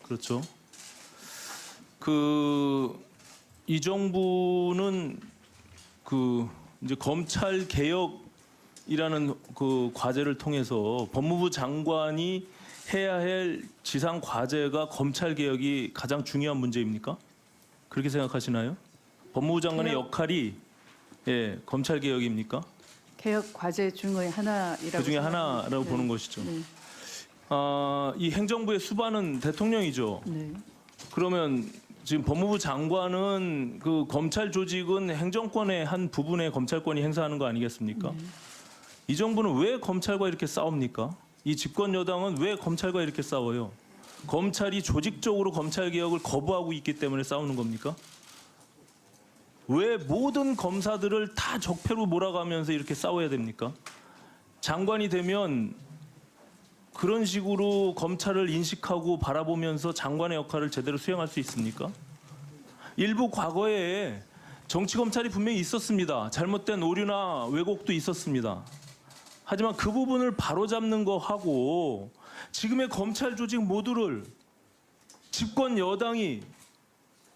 그렇죠. 이 정부는 이제 검찰 개혁이라는 과제를 통해서 법무부 장관이 해야 할 지상 과제가 검찰 개혁이 가장 중요한 문제입니까? 그렇게 생각하시나요? 법무부 장관의 역할이 검찰 개혁입니까? 개혁 과제 중의 하나이라고. 그 중에 하나라고 보는 것이죠. 네. 이 행정부의 수반은 대통령이죠. 네. 그러면 지금 법무부 장관은 검찰 조직은 행정권의 한 부분의 검찰권이 행사하는 거 아니겠습니까? 이 정부는 왜 검찰과 이렇게 싸웁니까? 이 집권 여당은 왜 검찰과 이렇게 싸워요? 검찰이 조직적으로 검찰 개혁을 거부하고 있기 때문에 싸우는 겁니까? 왜 모든 검사들을 다 적폐로 몰아가면서 이렇게 싸워야 됩니까? 장관이 되면 그런 식으로 검찰을 인식하고 바라보면서 장관의 역할을 제대로 수행할 수 있습니까? 일부 과거에 정치검찰이 분명히 있었습니다. 잘못된 오류나 왜곡도 있었습니다. 하지만 그 부분을 바로잡는 거 하고 지금의 검찰 조직 모두를 집권 여당이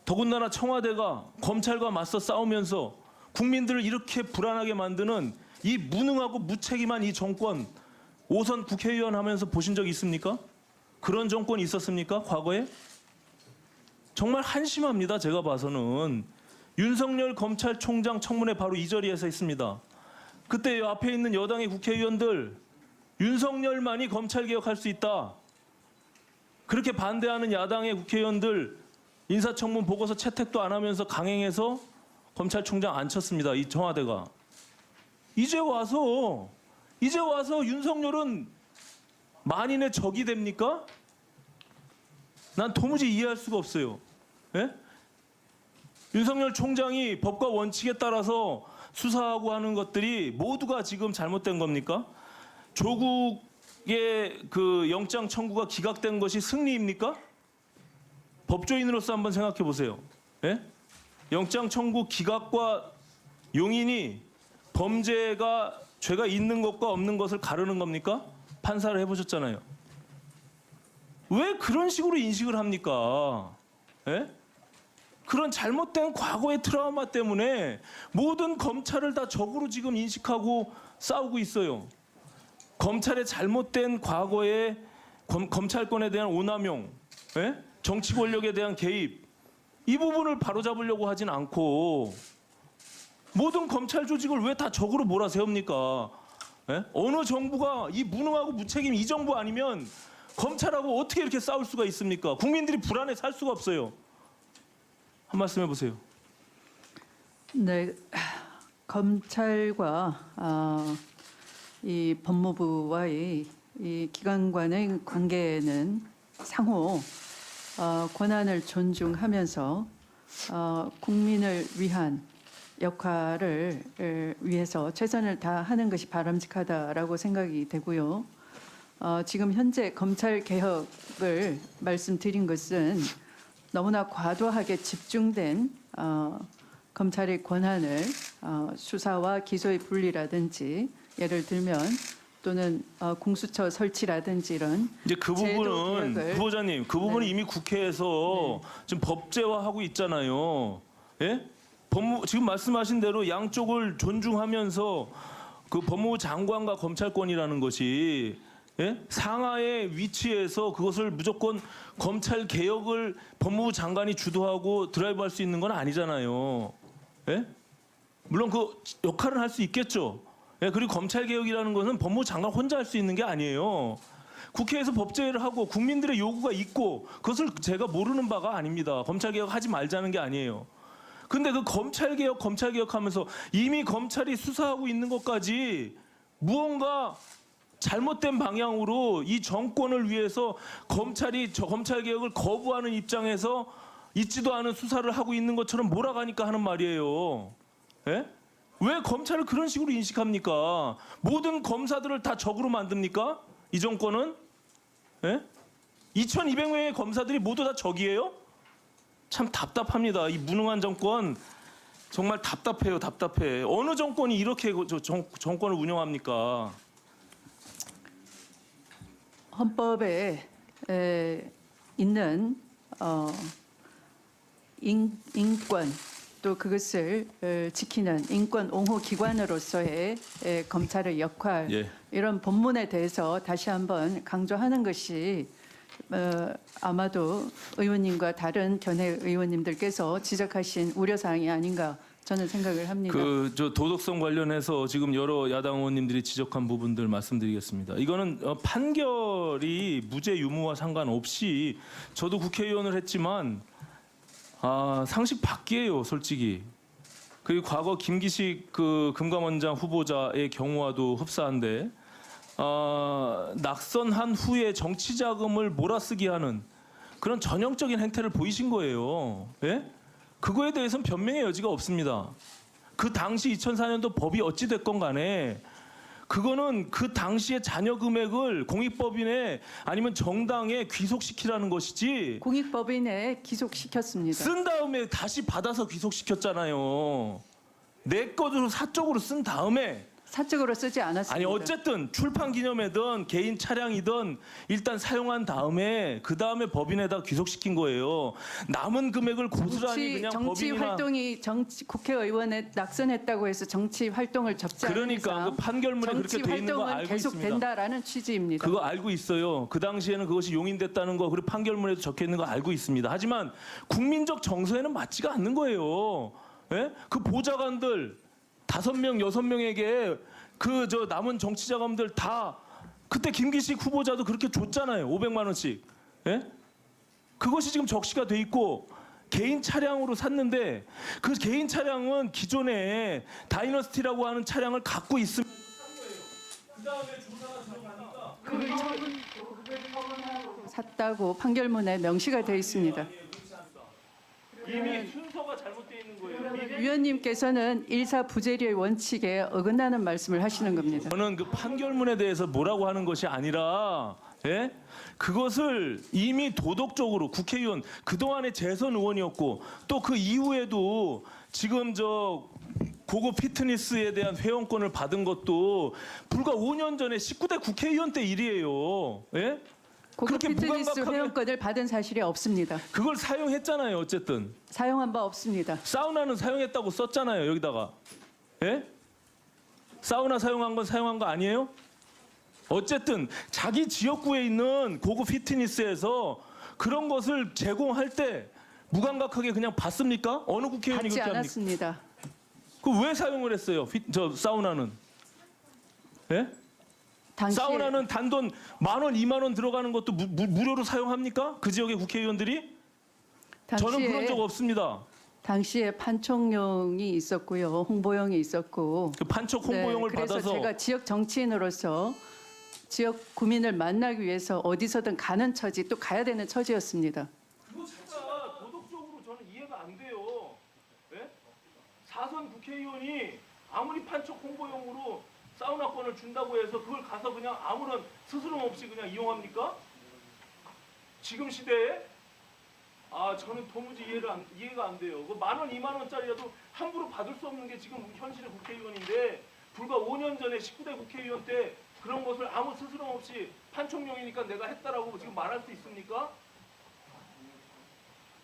더군다나 청와대가 검찰과 맞서 싸우면서 국민들을 이렇게 불안하게 만드는 이 무능하고 무책임한 이 정권 5선 국회의원 하면서 보신 적 있습니까? 그런 정권이 있었습니까? 과거에? 정말 한심합니다. 제가 봐서는. 윤석열 검찰총장 청문회 바로 이 자리에서 했습니다. 그때 앞에 있는 여당의 국회의원들 윤석열만이 검찰개혁할 수 있다. 그렇게 반대하는 야당의 국회의원들 인사청문 보고서 채택도 안 하면서 강행해서 검찰총장 앉혔습니다. 이 청와대가. 이제 와서 윤석열은 만인의 적이 됩니까? 난 도무지 이해할 수가 없어요. 예? 윤석열 총장이 법과 원칙에 따라서 수사하고 하는 것들이 모두가 지금 잘못된 겁니까? 조국의 영장 청구가 기각된 것이 승리입니까? 법조인으로서 한번 생각해 보세요. 예? 영장 청구 기각과 용인이 죄가 있는 것과 없는 것을 가르는 겁니까? 판사를 해보셨잖아요. 왜 그런 식으로 인식을 합니까? 예? 그런 잘못된 과거의 트라우마 때문에 모든 검찰을 다 적으로 지금 인식하고 싸우고 있어요. 검찰의 잘못된 과거의 검찰권에 대한 오남용, 예? 정치 권력에 대한 개입, 이 부분을 바로잡으려고 하진 않고 모든 검찰 조직을 왜 다 적으로 몰아세웁니까? 예? 어느 정부가 이 무능하고 무책임 이 정부 아니면 검찰하고 어떻게 이렇게 싸울 수가 있습니까? 국민들이 불안해 살 수가 없어요. 한 말씀 해보세요. 네, 검찰과 이 법무부와의 이 기관 간의 관계는 상호 권한을 존중하면서 국민을 위한 역할을 위해서 최선을 다하는 것이 바람직하다라고 생각이 되고요. 지금 현재 검찰 개혁을 말씀드린 것은 너무나 과도하게 집중된 검찰의 권한을 수사와 기소의 분리라든지 예를 들면 또는 공수처 설치라든지 이런 이제 그 부분은 후보자님 그 부분은 네. 이미 국회에서 지금 법제화하고 있잖아요. 예? 지금 말씀하신 대로 양쪽을 존중하면서 그 법무부 장관과 검찰권이라는 것이 상하의 위치에서 그것을 무조건 검찰 개혁을 법무부 장관이 주도하고 드라이브할 수 있는 건 아니잖아요. 물론 그 역할은 할 수 있겠죠. 그리고 검찰 개혁이라는 것은 법무부 장관 혼자 할 수 있는 게 아니에요. 국회에서 법제를 하고 국민들의 요구가 있고 그것을 제가 모르는 바가 아닙니다. 검찰 개혁하지 말자는 게 아니에요. 근데 그 검찰 개혁하면서 이미 검찰이 수사하고 있는 것까지 무언가 잘못된 방향으로 이 정권을 위해서 검찰이 검찰 개혁을 거부하는 입장에서 있지도 않은 수사를 하고 있는 것처럼 몰아가니까 하는 말이에요. 왜 검찰을 그런 식으로 인식합니까? 모든 검사들을 다 적으로 만듭니까? 이 정권은? 2200명의 검사들이 모두 다 적이에요? 참 답답합니다. 이 무능한 정권 정말 답답해요. 답답해. 어느 정권이 이렇게 정권을 운영합니까? 헌법에 있는 인권 또 그것을 지키는 인권 옹호 기관으로서의 검찰의 역할 예. 이런 본문에 대해서 다시 한번 강조하는 것이 아마도 의원님과 다른 견해 의원님들께서 지적하신 우려 사항이 아닌가 저는 생각을 합니다. 저 도덕성 관련해서 지금 여러 야당 의원님들이 지적한 부분들 말씀드리겠습니다. 이거는 판결이 무죄 유무와 상관없이 저도 국회의원을 했지만 상식 밖이에요, 솔직히. 그리고 과거 김기식 금감원장 후보자의 경우와도 흡사한데 낙선한 후에 정치 자금을 몰아쓰기 하는 그런 전형적인 행태를 보이신 거예요. 예? 그거에 대해서는 변명의 여지가 없습니다. 그 당시 2004년도 법이 어찌 됐건 간에 그거는 그 당시의 잔여 금액을 공익법인에 아니면 정당에 귀속시키라는 것이지 공익법인에 기속시켰습니다. 쓴 다음에 다시 받아서 귀속시켰잖아요. 내 것으로 사적으로 쓴 다음에 사적으로 쓰지 않았습니다. 아니 어쨌든 출판 기념회든 개인 차량이든 일단 사용한 다음에 그 다음에 법인에다 귀속시킨 거예요. 남은 금액을 고스란히 그냥 정치 법인이나 활동이 국회의원에 낙선했다고 해서 정치 활동을 접지 않은 그러니까 이상 그 판결문에 정치 그렇게 돼 있는 거 활동은 알고 있습니다. 계속된다라는 취지입니다. 그거 알고 있어요. 그 당시에는 그것이 용인됐다는 거 그리고 판결문에도 적혀 있는 거 알고 있습니다. 하지만 국민적 정서에는 맞지가 않는 거예요. 예? 그 보좌관들 5명, 6명에게 남은 정치 자금들 다 그때 김기식 후보자도 그렇게 줬잖아요. 500만 원씩. 예? 그것이 지금 적시가 돼 있고 개인 차량으로 샀는데 그 개인 차량은 기존에 다이너스티라고 하는 차량을 갖고 있으면 그 다음에 조사가 들어가니까 샀다고 판결문에 명시가 되어 있습니다. 이미 순서가 잘못되어 있는 거예요. 위원님께서는 일사부재리의 원칙에 어긋나는 말씀을 하시는 겁니다. 저는 그 판결문에 대해서 뭐라고 하는 것이 아니라 예? 그것을 이미 도덕적으로 국회의원 그동안의 재선 의원이었고 또 그 이후에도 지금 고급 피트니스에 대한 회원권을 받은 것도 불과 5년 전에 19대 국회의원 때 일이에요. 예? 고급 그렇게 피트니스 무감각하게- 회원권을 받은 사실이 없습니다. 그걸 사용했잖아요. 어쨌든 사용한 바 없습니다. 사우나는 사용했다고 썼잖아요. 여기다가 예? 사우나 사용한 거 아니에요? 어쨌든 자기 지역구에 있는 고급 피트니스에서 그런 것을 제공할 때 무감각하게 그냥 받습니까? 어느 국회의원이 받지 그렇게 합니까? 않았습니다. 그 왜 사용을 했어요? 사우나는 예? 당시에 사우나는 단돈 10,000원, 20,000원 들어가는 것도 무료로 사용합니까? 그 지역의 국회의원들이? 저는 그런 적 없습니다. 당시에 판촉용이 있었고요, 홍보용이 있었고. 그 판촉 홍보용을 그래서 받아서 제가 지역 정치인으로서 지역 구민을 만나기 위해서 어디서든 가는 처지, 또 가야 되는 처지였습니다. 그거 진짜 도덕적으로 저는 이해가 안 돼요. 예? 4선 국회의원이 아무리 판촉 홍보용으로 사우나권을 준다고 해서 그걸 가서 그냥 아무런 스스럼 없이 그냥 이용합니까? 지금 시대에? 저는 도무지 이해가 안 돼요. 그 10,000원, 20,000원짜리라도 함부로 받을 수 없는 게 지금 현실의 국회의원인데 불과 5년 전에 19대 국회의원 때 그런 것을 아무 스스럼 없이 판촉용이니까 내가 했다라고 지금 말할 수 있습니까?